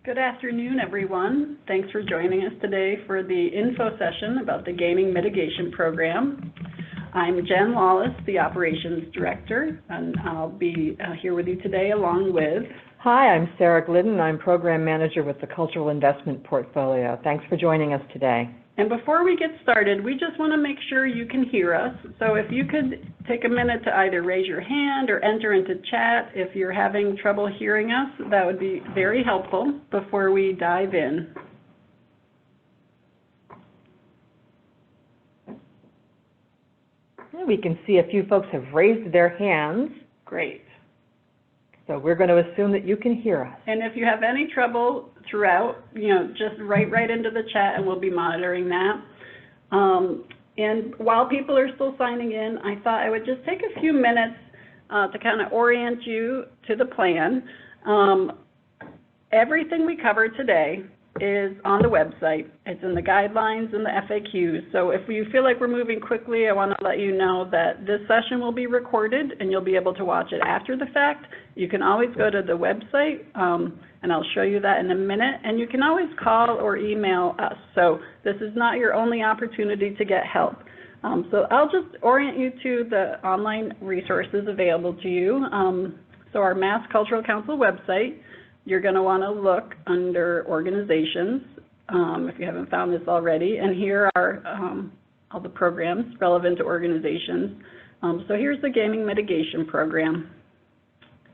Good afternoon, everyone. Thanks for joining us today for the info session about the Gaming Mitigation Program. I'm Jen Lawless, the Operations Director, and I'll be here with you today along with... Hi, I'm Sarah Glidden. I'm Program Manager with the Cultural Investment Portfolio. Thanks for joining us today. And before we get started, we just want to make sure you can hear us. So if you could take a minute to either raise your hand or enter into chat if you're having trouble hearing us, that would be very helpful before we dive in. We can see a few folks have raised their hands. Great. So we're going to assume that you can hear us. And if you have any trouble throughout, just write right into the chat and we'll be monitoring that. And while people are still signing in, I thought I would just take a few minutes to kind of orient you to the plan. Everything we cover today is on the website. It's in the guidelines and the FAQs. So if you feel like we're moving quickly, I want to let you know that this session will be recorded and you'll be able to watch it after the fact. You can always go to the website, and I'll show you that in a minute. And you can always call or email us. So this is not your only opportunity to get help. So I'll just orient you to the online resources available to you. So our Mass Cultural Council website, you're going to want to look under organizations if you haven't found this already. And here are all the programs relevant to organizations. So here's the Gaming Mitigation Program.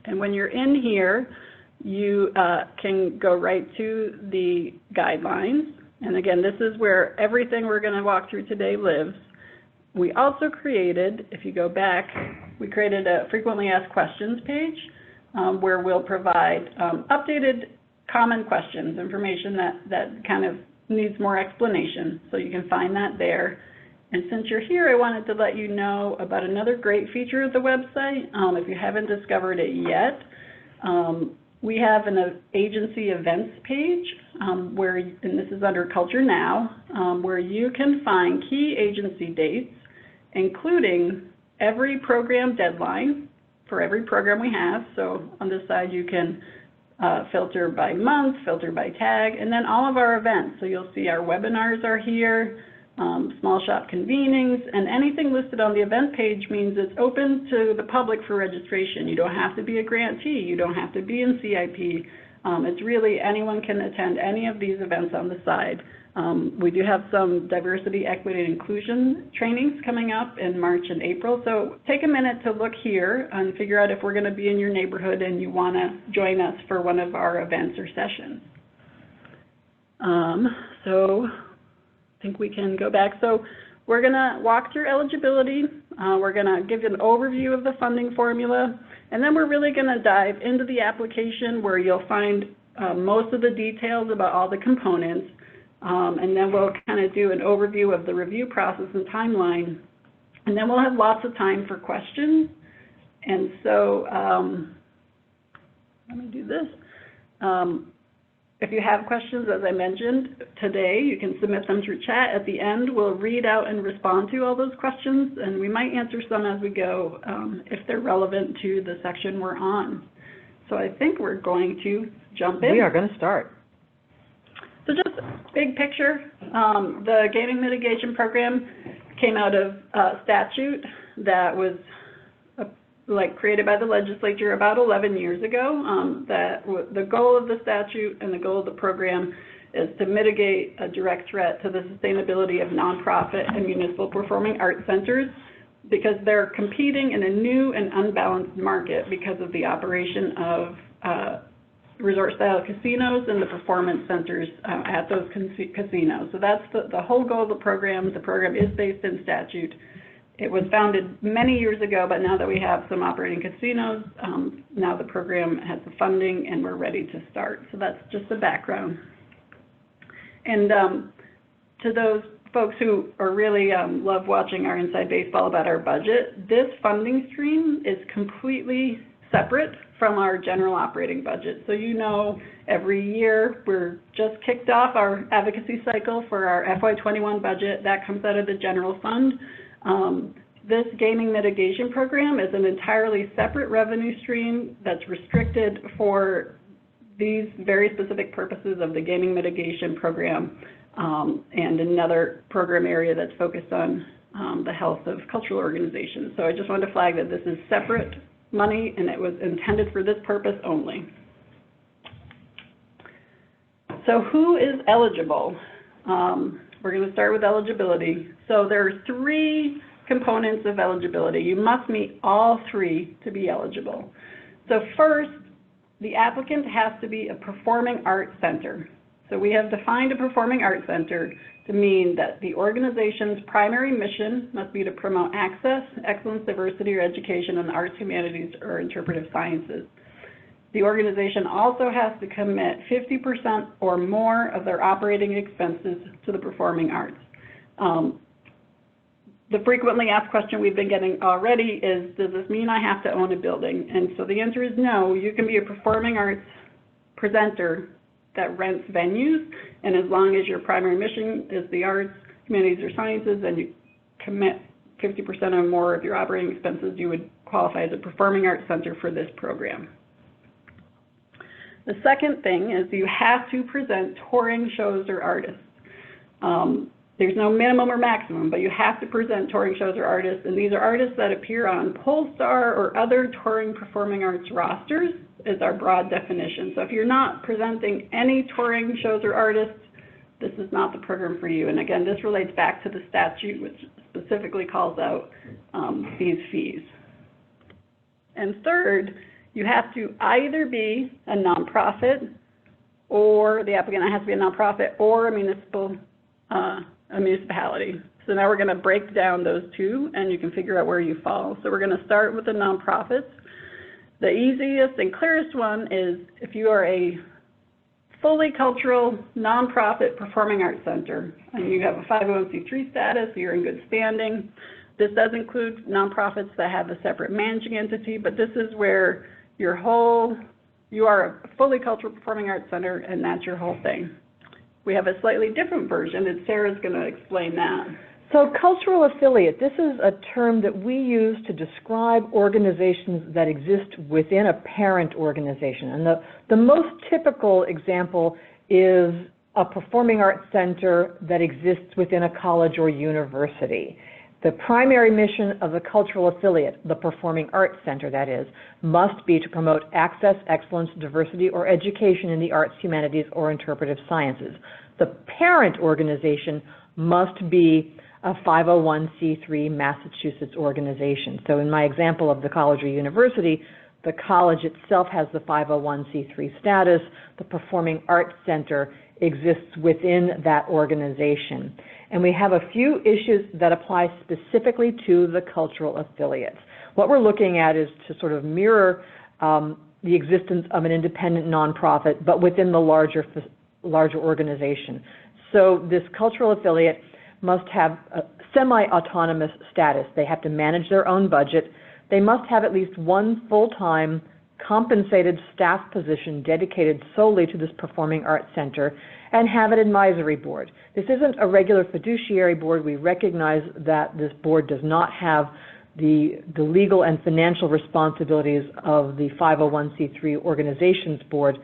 And when you're in here, you can go right to the guidelines. And again, this is where everything we're going to walk through today lives. We also created, if you go back, we created a frequently asked questions page where we'll provide updated common questions, information that kind of needs more explanation. So you can find that there. And since you're here, I wanted to let you know about another great feature of the website. If you haven't discovered it yet, we have an agency events page where, and this is under Culture Now, where you can find key agency dates, including every program deadline for every program we have. So on this side, you can filter by month, filter by tag, and then all of our events. So you'll see our webinars are here, small shop convenings, and anything listed on the event page means it's open to the public for registration. You don't have to be a grantee. You don't have to be in CIP. It's really anyone can attend any of these events on the side. We do have some diversity, equity, and inclusion trainings coming up in March and April. So take a minute to look here and figure out if we're going to be in your neighborhood and you want to join us for one of our events or sessions. So I think we can go back. So we're going to walk through eligibility. We're going to give you an overview of the funding formula. And then we're really going to dive into the application where you'll find most of the details about all the components. And then we'll kind of do an overview of the review process and timeline. And then we'll have lots of time for questions. And so let me do this. If you have questions, as I mentioned today, you can submit them through chat. At the end, we'll read out and respond to all those questions, and we might answer some as we go if they're relevant to the section we're on. So I think we're going to jump in. We are going to start. So just big picture, the Gaming Mitigation Program came out of a statute that was created by the legislature about 11 years ago. The goal of the statute and the goal of the program is to mitigate a direct threat to the sustainability of nonprofit and municipal performing arts centers because they're competing in a new and unbalanced market because of the operation of resort-style casinos and the performance centers at those casinos. So that's the whole goal of the program. The program is based in statute. It was founded many years ago, but now that we have some operating casinos, now the program has the funding and we're ready to start. So that's just the background. And to those folks who are really love watching our Inside Baseball about our budget, this funding stream is completely separate from our general operating budget. So every year we're just kicked off our advocacy cycle for our FY21 budget. That comes out of the general fund. This gaming mitigation program is an entirely separate revenue stream that's restricted for these very specific purposes of the gaming mitigation program and another program area that's focused on the health of cultural organizations. So I just wanted to flag that this is separate money and it was intended for this purpose only. So who is eligible? We're going to start with eligibility. So there are 3 components of eligibility. You must meet all 3 to be eligible. So first, the applicant has to be a performing arts center. So we have defined a performing arts center to mean that the organization's primary mission must be to promote access, excellence, diversity, or education in the arts, humanities, or interpretive sciences. The organization also has to commit 50% or more of their operating expenses to the performing arts. The frequently asked question we've been getting already is, does this mean I have to own a building? And so the answer is no. You can be a performing arts presenter that rents venues, and as long as your primary mission is the arts, humanities, or sciences, and you commit 50% or more of your operating expenses, you would qualify as a performing arts center for this program. The second thing is you have to present touring shows or artists. There's no minimum or maximum, but you have to present touring shows or artists, and these are artists that appear on Polestar or other touring performing arts rosters is our broad definition. So if you're not presenting any touring shows or artists, this is not the program for you. And again, this relates back to the statute, which specifically calls out these fees. And third, you have to either be a nonprofit, or the applicant has to be a nonprofit, or a municipality. So now we're going to break down those 2, and you can figure out where you fall. So we're going to start with the nonprofits. The easiest and clearest one is if you are a fully cultural nonprofit performing arts center, and you have a 501c3 status, you're in good standing. This does include nonprofits that have a separate managing entity, but this is where you are a fully cultural performing arts center, and that's your whole thing. We have a slightly different version, and Sarah's going to explain that. So cultural affiliate, this is a term that we use to describe organizations that exist within a parent organization. And the most typical example is a performing arts center that exists within a college or university. The primary mission of the cultural affiliate, the performing arts center that is, must be to promote access, excellence, diversity, or education in the arts, humanities, or interpretive sciences. The parent organization must be a 501c3 Massachusetts organization. So in my example of the college or university, the college itself has the 501c3 status. The performing arts center exists within that organization. And we have a few issues that apply specifically to the cultural affiliates. What we're looking at is to sort of mirror the existence of an independent nonprofit, but within the larger organization. So this cultural affiliate must have a semi-autonomous status. They have to manage their own budget. They must have at least one full-time compensated staff position dedicated solely to this performing arts center, and have an advisory board. This isn't a regular fiduciary board. We recognize that this board does not have the legal and financial responsibilities of the 501c3 organizations board,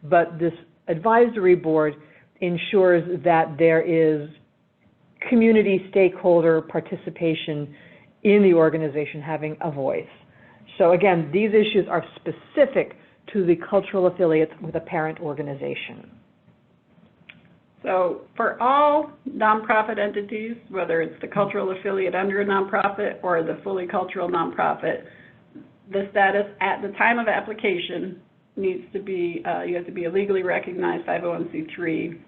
but this advisory board ensures that there is community stakeholder participation in the organization having a voice. So again, these issues are specific to the cultural affiliates with a parent organization. So for all nonprofit entities, whether it's the cultural affiliate under a nonprofit or the fully cultural nonprofit, the status at the time of application needs to be, you have to be a legally recognized 501c3.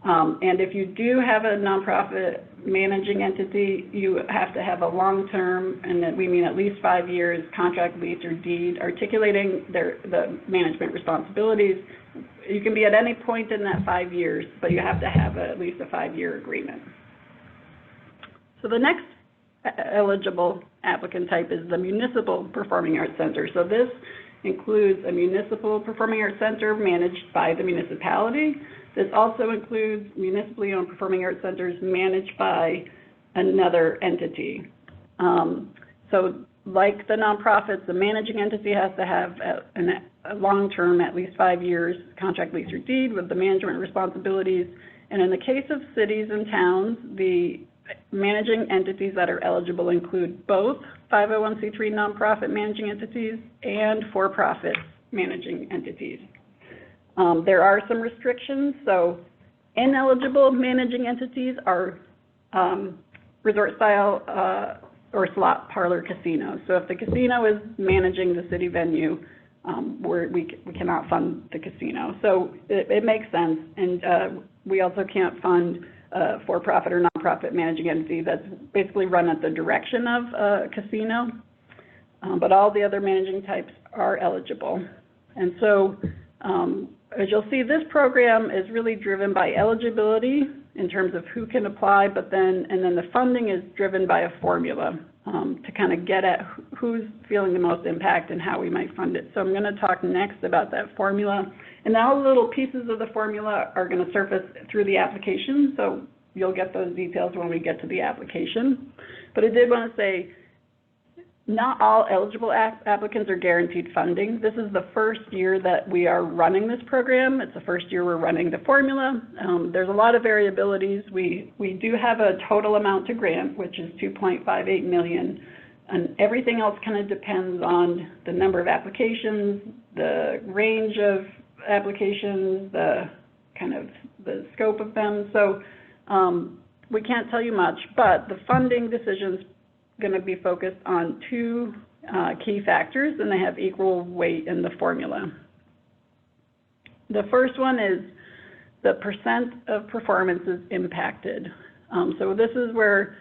And if you do have a nonprofit managing entity, you have to have a long-term, and that we mean at least 5 years, contract, lease, or deed, articulating the management responsibilities. You can be at any point in that 5 years, but you have to have at least a 5-year agreement. So the next eligible applicant type is the municipal performing arts center. So this includes a municipal performing arts center managed by the municipality. This also includes municipally owned performing arts centers managed by another entity. So like the nonprofits, the managing entity has to have a long-term, at least 5 years, contract lease or deed with the management responsibilities. And in the case of cities and towns, the managing entities that are eligible include both 501c3 nonprofit managing entities and for-profit managing entities. There are some restrictions. So ineligible managing entities are resort-style or slot parlor casinos. So if the casino is managing the city venue, we cannot fund the casino. So it makes sense. And we also can't fund a for-profit or nonprofit managing entity that's basically run at the direction of a casino. But all the other managing types are eligible. And so as you'll see, this program is really driven by eligibility in terms of who can apply, and then the funding is driven by a formula to kind of get at who's feeling the most impact and how we might fund it. So I'm going to talk next about that formula. And now little pieces of the formula are going to surface through the application, so you'll get those details when we get to the application. But I did want to say, not all eligible applicants are guaranteed funding. This is the first year that we are running this program. It's the first year we're running the formula. There's a lot of variabilities. We do have a total amount to grant, which is $2.58 million, and everything else kind of depends on the number of applications, the range of applications, the scope of them. So we can't tell you much, but the funding decisions going to be focused on two key factors, and they have equal weight in the formula. The first one is the percent of performances impacted. So this is where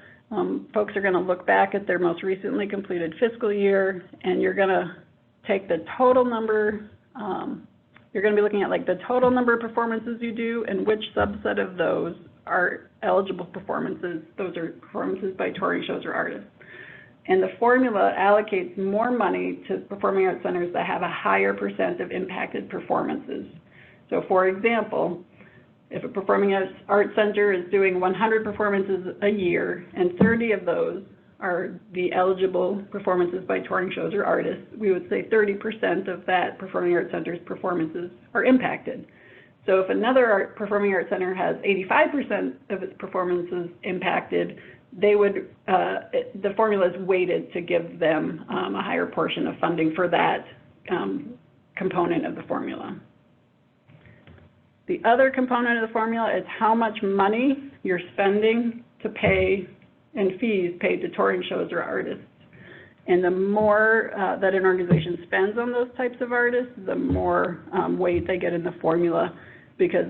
folks are going to look back at their most recently completed fiscal year, and you're going to take the total number, you're going to be looking at like the total number of performances you do and which subset of those are eligible performances. Those are performances by touring shows or artists. And the formula allocates more money to performing arts centers that have a higher percent of impacted performances. So for example, if a performing arts center is doing 100 performances a year and 30 of those are the eligible performances by touring shows or artists, we would say 30% of that performing arts center's performances are impacted. So if another performing arts center has 85% of its performances impacted, they would, the formula is weighted to give them a higher portion of funding for that component of the formula. The other component of the formula is how much money you're spending to pay in fees paid to touring shows or artists. And the more that an organization spends on those types of artists, the more weight they get in the formula, because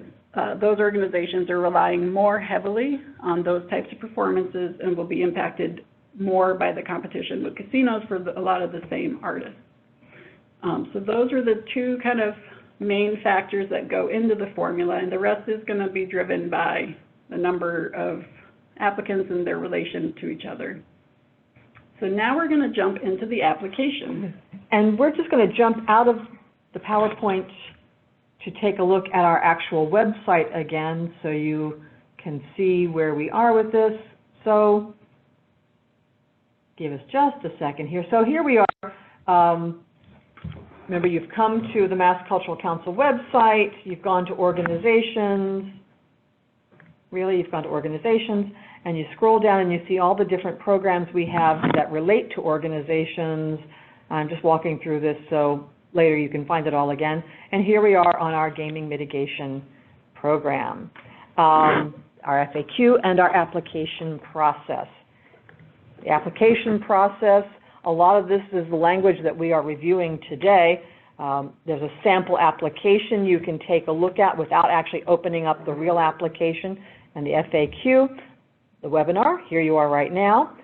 those organizations are relying more heavily on those types of performances and will be impacted more by the competition with casinos for a lot of the same artists. So those are the two kind of main factors that go into the formula, and the rest is going to be driven by the number of applicants and their relation to each other. So now we're going to jump into the application. And we're just going to jump out of the PowerPoint to take a look at our actual website again so you can see where we are with this. So give us just a second here. So here we are. Remember, you've come to the Mass Cultural Council website. You've gone to organizations. Really, you've gone to organizations, and you scroll down and you see all the different programs we have that relate to organizations. I'm just walking through this so later you can find it all again. And here we are on our gaming mitigation program, our FAQ and our application process. The application process, a lot of this is the language that we are reviewing today. There's a sample application you can take a look at without actually opening up the real application, and the FAQ, the webinar, here you are right now.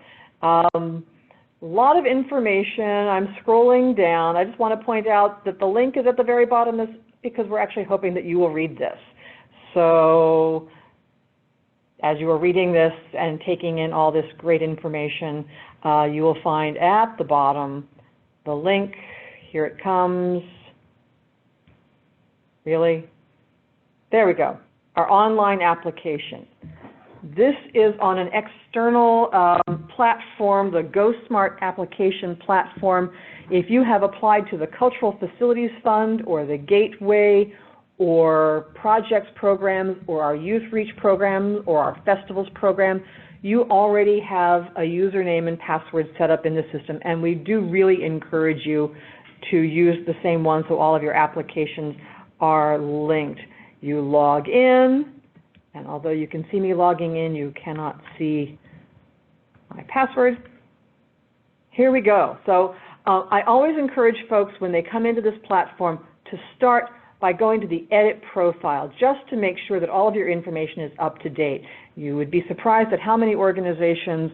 A lot of information. I'm scrolling down. I just want to point out that the link is at the very bottom because we're actually hoping that you will read this. So as you are reading this and taking in all this great information, you will find at the bottom the link. Here it comes. Really? There we go. Our online application. This is on an external platform, the GoSmart application platform. If you have applied to the Cultural Facilities Fund or the Gateway or projects programs or our Youth Reach program or our festivals program, you already have a username and password set up in the system, and we do really encourage you to use the same one so all of your applications are linked. You log in, and although you can see me logging in, you cannot see my password. Here we go. So I always encourage folks when they come into this platform to start by going to the Edit Profile, just to make sure that all of your information is up to date. You would be surprised at how many organizations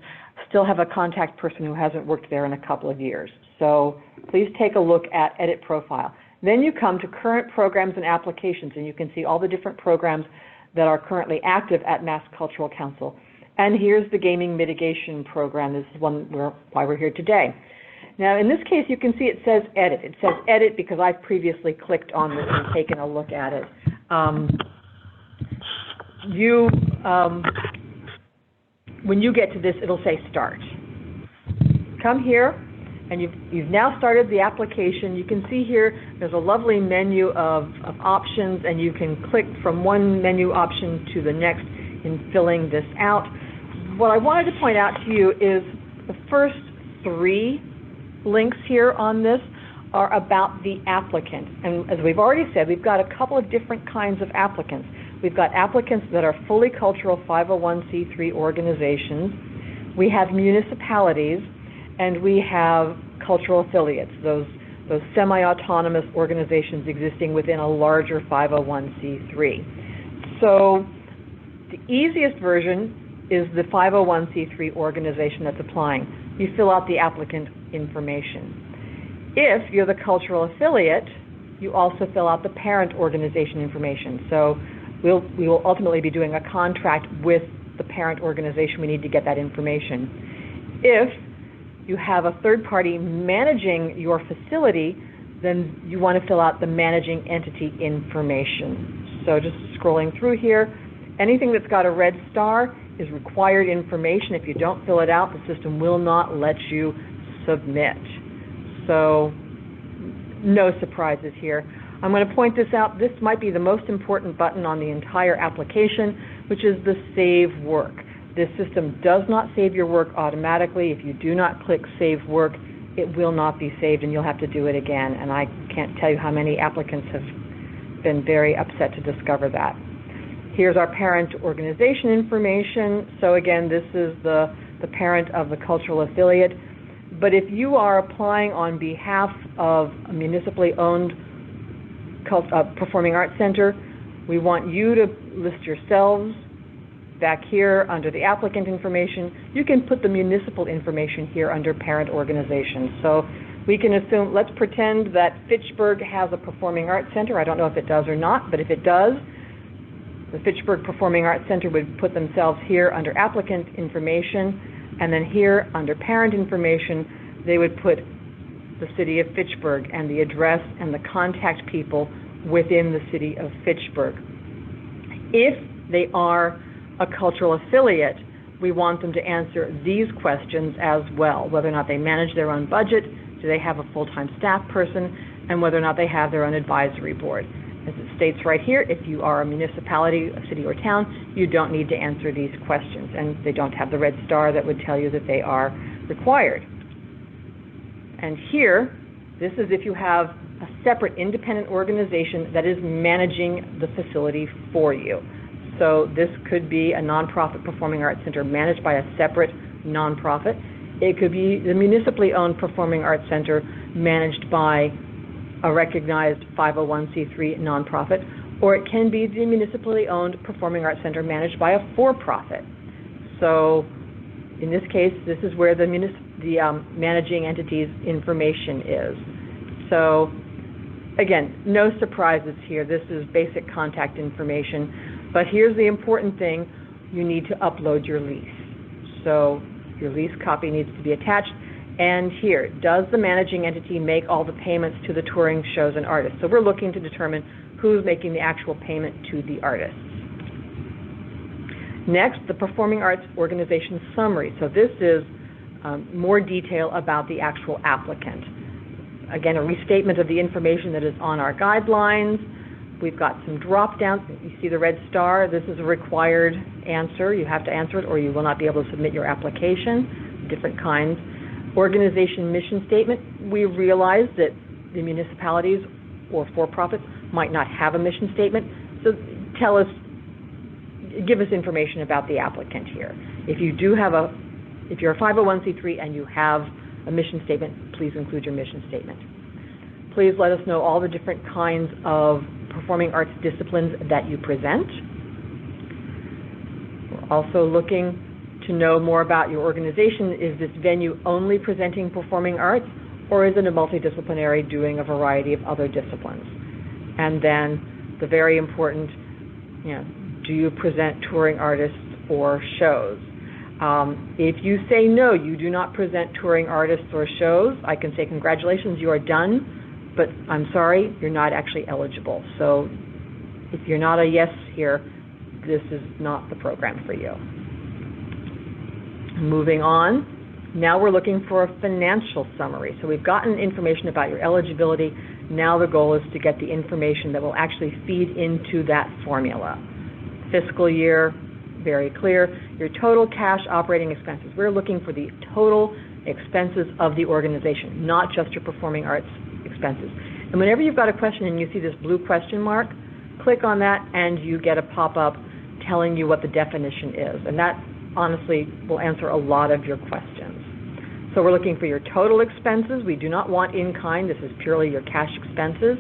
still have a contact person who hasn't worked there in a couple of years. So please take a look at Edit Profile. Then you come to Current Programs and Applications, and you can see all the different programs that are currently active at Mass Cultural Council. And here's the Gaming Mitigation Program. This is why we're here today. Now, in this case, you can see it says Edit. It says Edit because I've previously clicked on this and taken a look at it. When you get to this, it'll say Start. Come here, and you've now started the application. You can see here there's a lovely menu of options, and you can click from one menu option to the next in filling this out. What I wanted to point out to you is the first three links here on this are about the applicant. And as we've already said, we've got a couple of different kinds of applicants. We've got applicants that are fully cultural 501c3 organizations. We have municipalities, and we have cultural affiliates, those semi-autonomous organizations existing within a larger 501c3. So the easiest version is the 501c3 organization that's applying. You fill out the applicant information. If you're the cultural affiliate, you also fill out the parent organization information. So we will ultimately be doing a contract with the parent organization. We need to get that information. If you have a third party managing your facility, then you want to fill out the managing entity information. So just scrolling through here, anything that's got a red star is required information. If you don't fill it out, the system will not let you submit. So no surprises here. I'm going to point this out. This might be the most important button on the entire application, which is the Save Work. This system does not save your work automatically. If you do not click Save Work, it will not be saved, and you'll have to do it again. And I can't tell you how many applicants have been very upset to discover that. Here's our parent organization information. So again, this is the parent of the cultural affiliate. But if you are applying on behalf of a municipally owned performing arts center, we want you to list yourselves back here under the applicant information. You can put the municipal information here under parent organization. So we can assume, let's pretend that Fitchburg has a performing arts center. I don't know if it does or not, but if it does, the Fitchburg Performing Arts Center would put themselves here under applicant information, and then here under parent information, they would put the city of Fitchburg and the address and the contact people within the city of Fitchburg. If they are a cultural affiliate, we want them to answer these questions as well: whether or not they manage their own budget, do they have a full-time staff person, and whether or not they have their own advisory board. As it states right here, if you are a municipality, a city or town, you don't need to answer these questions, and they don't have the red star that would tell you that they are required. And here, this is if you have a separate independent organization that is managing the facility for you. So this could be a nonprofit performing arts center managed by a separate nonprofit. It could be the municipally owned performing arts center managed by a recognized 501c3 nonprofit, or it can be the municipally owned performing arts center managed by a for-profit. So in this case, this is where the managing entity's information is. So again, no surprises here. This is basic contact information. But here's the important thing: you need to upload your lease. So your lease copy needs to be attached. And here, does the managing entity make all the payments to the touring shows and artists? So we're looking to determine who's making the actual payment to the artists. Next, the Performing Arts Organization Summary. So this is more detail about the actual applicant. Again, a restatement of the information that is on our guidelines. We've got some drop-downs. You see the red star. This is a required answer. You have to answer it or you will not be able to submit your application, different kinds. Organization mission statement. We realize that the municipalities or for-profits might not have a mission statement. So give us information about the applicant here. If you're a 501c3 and you have a mission statement, please include your mission statement. Please let us know all the different kinds of performing arts disciplines that you present. We're also looking to know more about your organization. Is this venue only presenting performing arts, or is it a multidisciplinary doing a variety of other disciplines? And then the very important, do you present touring artists or shows? If you say no, you do not present touring artists or shows, I can say congratulations, you are done, but I'm sorry, you're not actually eligible. So if you're not a yes here, this is not the program for you. Moving on, now we're looking for a financial summary. So we've gotten information about your eligibility. Now the goal is to get the information that will actually feed into that formula. Fiscal year, very clear. Your total cash operating expenses. We're looking for the total expenses of the organization, not just your performing arts expenses. And whenever you've got a question and you see this blue question mark, click on that and you get a pop-up telling you what the definition is. And that honestly will answer a lot of your questions. So we're looking for your total expenses. We do not want in kind. This is purely your cash expenses.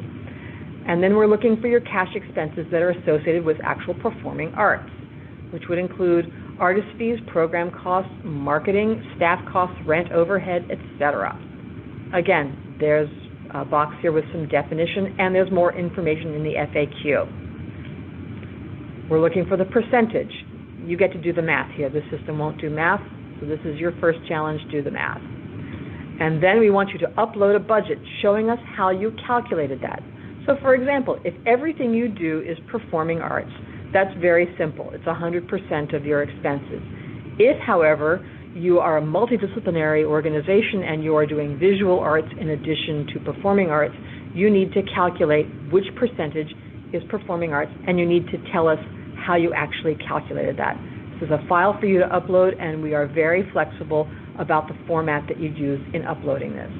And then we're looking for your cash expenses that are associated with actual performing arts, which would include artist fees, program costs, marketing, staff costs, rent, overhead, etc. Again, there's a box here with some definition, and there's more information in the FAQ. We're looking for the percentage. You get to do the math here. This system won't do math, so this is your first challenge, do the math. And then we want you to upload a budget showing us how you calculated that. So for example, if everything you do is performing arts, that's very simple. It's 100% of your expenses. If, however, you are a multidisciplinary organization and you are doing visual arts in addition to performing arts, you need to calculate which percentage is performing arts, and you need to tell us how you actually calculated that. This is a file for you to upload, and we are very flexible about the format that you use in uploading this.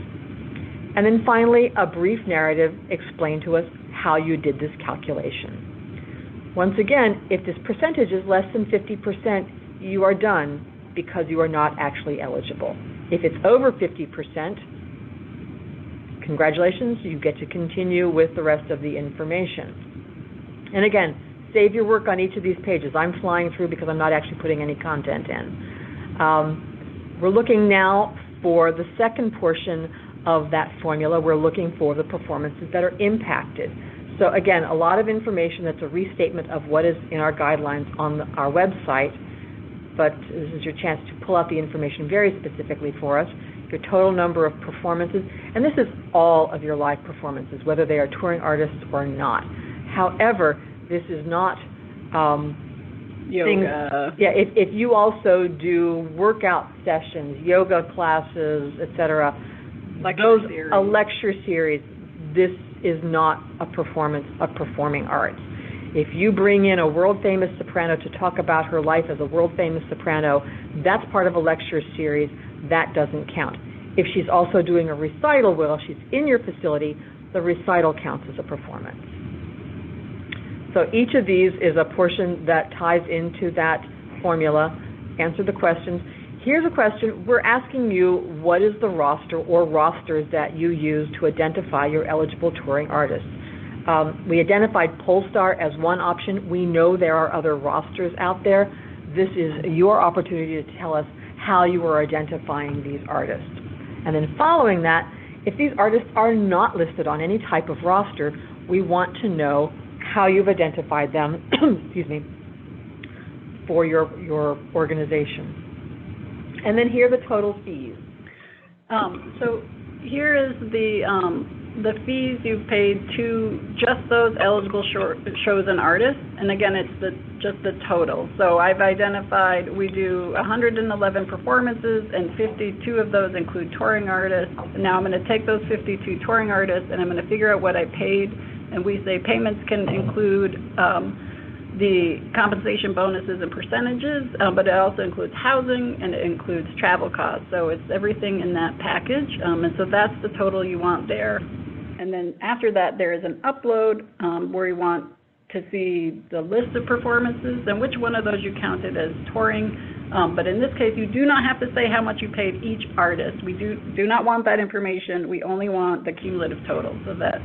And then finally, a brief narrative. Explain to us how you did this calculation. Once again, if this percentage is less than 50%, you are done because you are not actually eligible. If it's over 50%, congratulations, you get to continue with the rest of the information. And again, save your work on each of these pages. I'm flying through because I'm not actually putting any content in. We're looking now for the second portion of that formula. We're looking for the performances that are impacted. So again, a lot of information that's a restatement of what is in our guidelines on our website, but this is your chance to pull out the information very specifically for us, your total number of performances, and this is all of your live performances, whether they are touring artists or not. However, this is not yoga. If you also do workout sessions, yoga classes, etc., a lecture series, this is not a performance of performing arts. If you bring in a world-famous soprano to talk about her life as a world-famous soprano, that's part of a lecture series. That doesn't count. If she's also doing a recital while she's in your facility, the recital counts as a performance. So each of these is a portion that ties into that formula. Answer the questions. Here's a question. We're asking you, what is the roster or rosters that you use to identify your eligible touring artists? We identified Polestar as one option. We know there are other rosters out there. This is your opportunity to tell us how you are identifying these artists. And then following that, if these artists are not listed on any type of roster, we want to know how you've identified them, excuse me, for your organization. And then here are the total fees. So here is the the fees you've paid to just those eligible shows and artists, and again, it's just the total. So I've identified, we do 111 performances, and 52 of those include touring artists. Now I'm going to take those 52 touring artists, and I'm going to figure out what I paid, and we say payments can include the compensation bonuses and percentages, but it also includes housing and it includes travel costs. So it's everything in that package, and so that's the total you want there. And then after that, there is an upload where you want to see the list of performances and which one of those you counted as touring. But in this case, you do not have to say how much you paid each artist. We do not want that information. We only want the cumulative total so that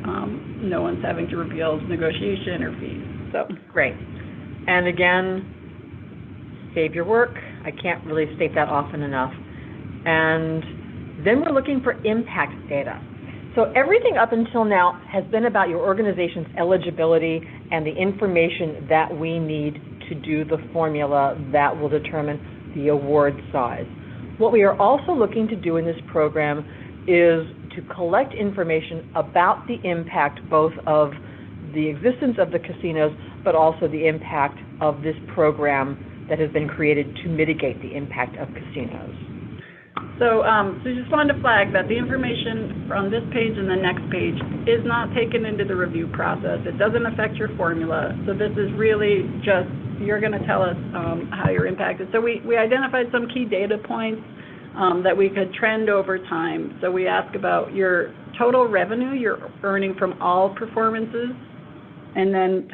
no one's having to reveal negotiation or fees. So great. And again, save your work. I can't really state that often enough. And then we're looking for impact data. So everything up until now has been about your organization's eligibility and the information that we need to do the formula that will determine the award size. What we are also looking to do in this program is to collect information about the impact both of the existence of the casinos, but also the impact of this program that has been created to mitigate the impact of casinos. So just wanted to flag that the information from this page and the next page is not taken into the review process. It doesn't affect your formula. So this is really just, you're going to tell us how you're impacted. So we identified some key data points that we could trend over time. So we ask about your total revenue you're earning from all performances, and then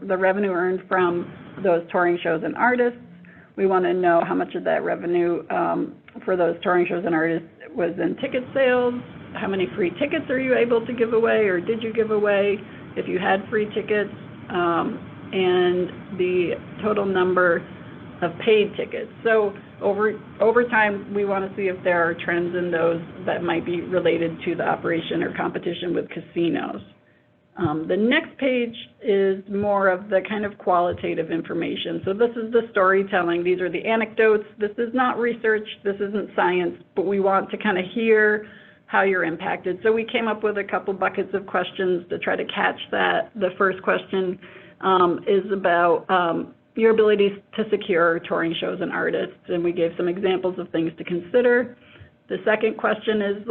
the revenue earned from those touring shows and artists. We want to know how much of that revenue for those touring shows and artists was in ticket sales, how many free tickets are you able to give away or did you give away if you had free tickets, and the total number of paid tickets. So over time, we want to see if there are trends in those that might be related to the operation or competition with casinos. The next page is more of the kind of qualitative information. So this is the storytelling. These are the anecdotes. This is not research. This isn't science, but we want to kind of hear how you're impacted. So we came up with a couple buckets of questions to try to catch that. The first question is about your ability to secure touring shows and artists, and we gave some examples of things to consider. The second question is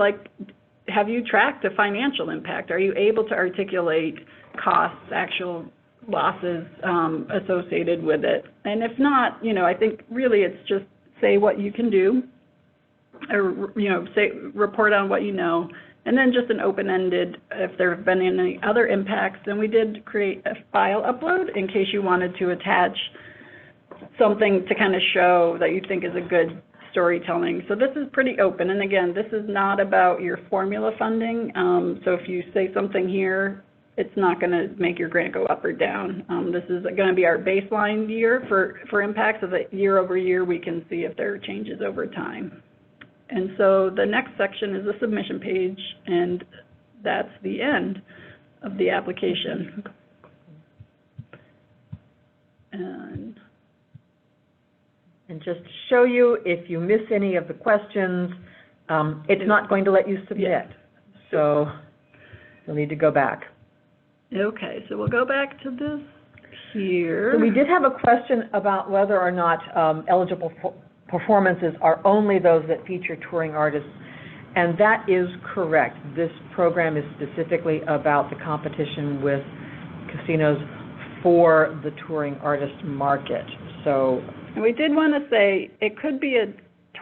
have you tracked the financial impact? Are you able to articulate costs, actual losses associated with it? And if not, I think really it's just say what you can do, or report on what you know, and then just an open-ended if there have been any other impacts. And we did create a file upload in case you wanted to attach something to kind of show that you think is a good storytelling. So this is pretty open, and again, this is not about your formula funding. So if you say something here, it's not going to make your grant go up or down. This is going to be our baseline year for impact, so that year over year we can see if there are changes over time. And so the next section is the submission page, and that's the end of the application. And just to show you, if you miss any of the questions, it's not going to let you submit. Yeah. So you'll need to go back. Okay, so we'll go back to this here. So we did have a question about whether or not eligible performances are only those that feature touring artists, and that is correct. This program is specifically about the competition with casinos for the touring artist market. So. And we did want to say it could be a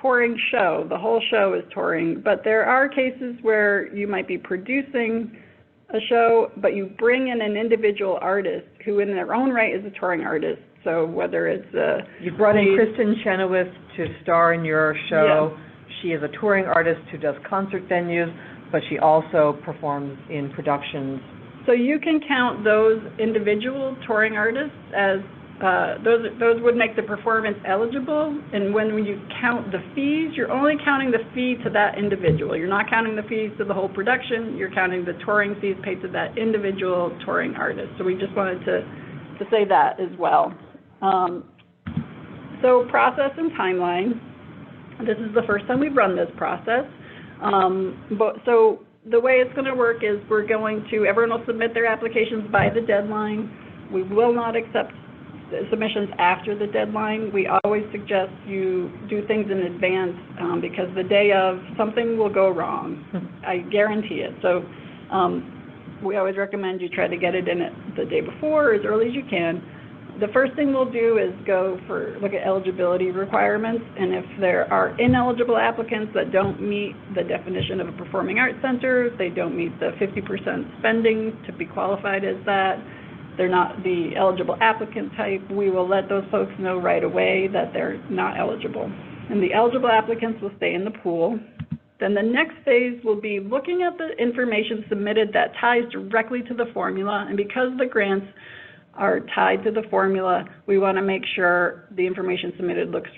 touring show. The whole show is touring, but there are cases where you might be producing a show, but you bring in an individual artist who in their own right is a touring artist. So whether it's you brought in Kristen Chenoweth to star in your show. Yeah. She is a touring artist who does concert venues, but she also performs in productions. So you can count those individual touring artists as those would make the performance eligible, and when you count the fees, you're only counting the fee to that individual. You're not counting the fees to the whole production. You're counting the touring fees paid to that individual touring artist. So we just wanted to say that as well. So process and timeline. This is the first time we've run this process. So the way it's going to work is everyone will submit their applications by the deadline. We will not accept submissions after the deadline. We always suggest you do things in advance because the day of, something will go wrong. I guarantee it. So we always recommend you try to get it in the day before, as early as you can. The first thing we'll do is look at eligibility requirements, and if there are ineligible applicants that don't meet the definition of a performing arts center, they don't meet the 50% spending to be qualified as that, they're not the eligible applicant type, we will let those folks know right away that they're not eligible. And the eligible applicants will stay in the pool. Then the next phase will be looking at the information submitted that ties directly to the formula, and because the grants are tied to the formula, we want to make sure the information submitted looks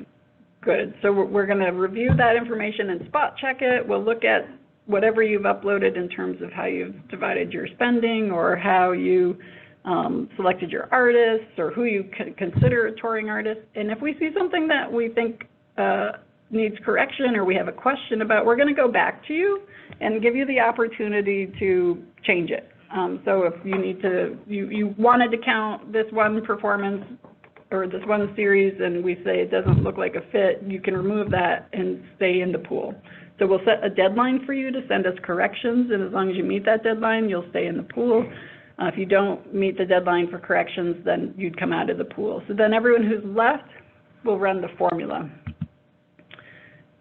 good. So we're going to review that information and spot check it. We'll look at whatever you've uploaded in terms of how you've divided your spending or how you selected your artists or who you consider a touring artist. And if we see something that we think needs correction or we have a question about, we're going to go back to you and give you the opportunity to change it. So if you need to, you wanted to count this one performance or this one series and we say it doesn't look like a fit, you can remove that and stay in the pool. So we'll set a deadline for you to send us corrections, and as long as you meet that deadline, you'll stay in the pool. If you don't meet the deadline for corrections, then you'd come out of the pool. So then everyone who's left will run the formula.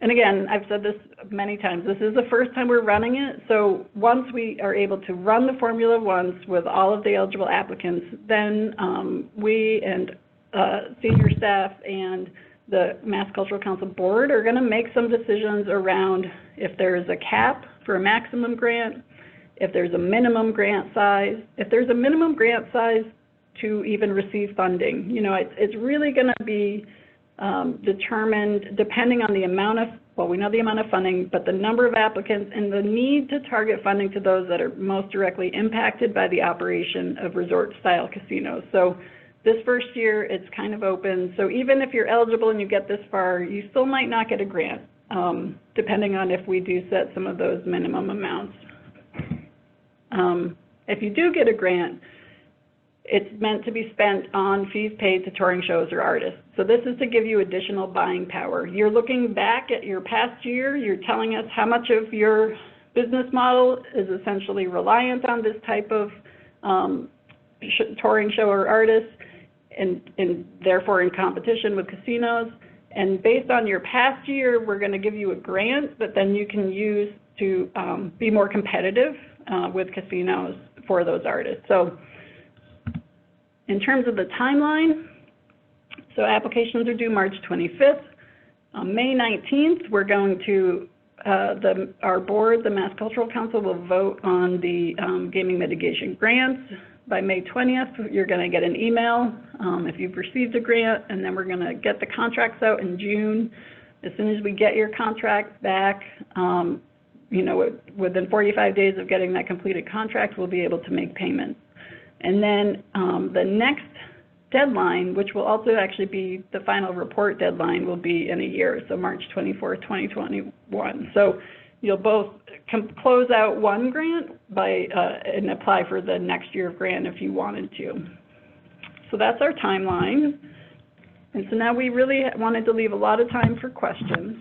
And again, I've said this many times, this is the first time we're running it, so once we are able to run the formula once with all of the eligible applicants, then we and senior staff and the Mass Cultural Council Board are going to make some decisions around if there is a cap for a maximum grant, if there's a minimum grant size, if there's a minimum grant size to even receive funding. You know, it's really going to be determined depending on the amount of, well, we know the amount of funding, but the number of applicants and the need to target funding to those that are most directly impacted by the operation of resort-style casinos. So this first year, it's kind of open. So even if you're eligible and you get this far, you still might not get a grant, depending on if we do set some of those minimum amounts. If you do get a grant, it's meant to be spent on fees paid to touring shows or artists. So this is to give you additional buying power. You're looking back at your past year, you're telling us how much of your business model is essentially reliant on this type of touring show or artist, and therefore in competition with casinos. And based on your past year, we're going to give you a grant that then you can use to be more competitive with casinos for those artists. So in terms of the timeline, so applications are due March 25th. On May 19th, we're going to, our board, the Mass Cultural Council, will vote on the gaming mitigation grants. By May 20th, you're going to get an email if you've received a grant, and then we're going to get the contracts out in June. As soon as we get your contract back, you know, within 45 days of getting that completed contract, we'll be able to make payments. And then the next deadline, which will also actually be the final report deadline, will be in a year, so March 24th, 2021. So you'll both close out one grant and apply for the next year of grant if you wanted to. So that's our timeline. And so now we really wanted to leave a lot of time for questions.